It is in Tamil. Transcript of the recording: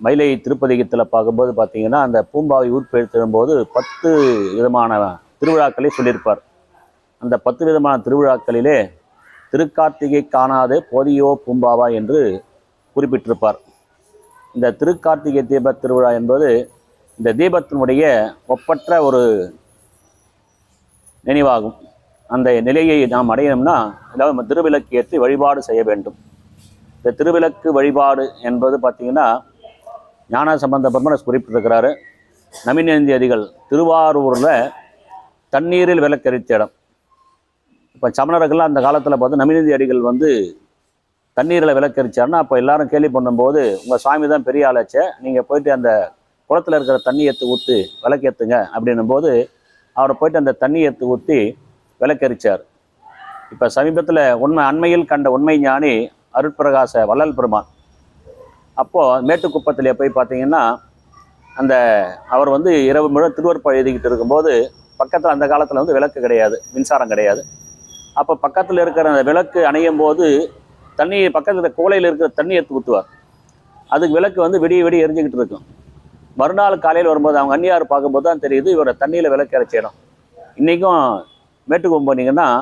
மயிலை திருப்பதிகத்தில் பார்க்கும்போது பார்த்தீங்கன்னா அந்த பூம்பாவை ஊர்பெயர்த்திடும்போது 10 விதமான திருவிழாக்களை சொல்லியிருப்பார். அந்த 10 விதமான திருவிழாக்களிலே திருக்கார்த்திகை காணாதே போதியோ பூம்பாவா என்று குறிப்பிட்டிருப்பார். இந்த திருக்கார்த்திகை தீப திருவிழா என்பது இந்த தீபத்தினுடைய ஒப்பற்ற ஒரு நினைவாகும். அந்த நிலையை நாம் அடையணும்னா அதாவது திருவிளக்கு ஏற்றி வழிபாடு செய்ய வேண்டும். இந்த திருவிளக்கு வழிபாடு என்பது பார்த்திங்கன்னா ஞானசம்பந்த பெருமான் குறிப்பிட்டிருக்கிறாரு. நமினேந்தி அடிகள் திருவாரூரில் தண்ணீரில் விளக்கரித்த இடம். இப்போ சமணர்கள்லாம் அந்த காலத்தில் பார்த்து நமினேந்தி அடிகள் தண்ணீரில் விளக்கரிச்சாருன்னா அப்போ எல்லாரும் கேள்வி பண்ணும்போது உங்கள் சாமி தான் பெரிய ஆளாச்சே, நீங்கள் போயிட்டு அந்த குளத்தில் இருக்கிற தண்ணி எடுத்து ஊற்றி விளக்கேற்றுங்க அப்படின்னும் போது அவரை போயிட்டு அந்த தண்ணி எடுத்து ஊற்றி விளக்கரிச்சார். இப்போ சமீபத்தில் அண்மையில் கண்ட உண்மை ஞானி அருட்பிரகாச வள்ளல் பெருமான் அப்போது மேட்டுக்குப்பத்திலே போய் பார்த்தீங்கன்னா அவர் இரவு முழு திருவருப்பா எழுதிக்கிட்டு இருக்கும்போது பக்கத்தில் அந்த காலத்தில் விளக்கு கிடையாது, மின்சாரம் கிடையாது. அப்போ பக்கத்தில் இருக்கிற அந்த விளக்கு அணையும் போது தண்ணி பக்கத்தில் கோலையில் இருக்கிற தண்ணி எடுத்து ஊற்றுவார். அதுக்கு விளக்கு விடிய எரிஞ்சுக்கிட்டு இருக்கும். மறுநாள் காலையில் வரும்போது அவங்க அந்நியார் பார்க்கும்போது தான் தெரியுது இவரை தண்ணியில் விளக்கு இறைச்சிடும். இன்றைக்கும் மேட்டுக்கு போனீங்கன்னா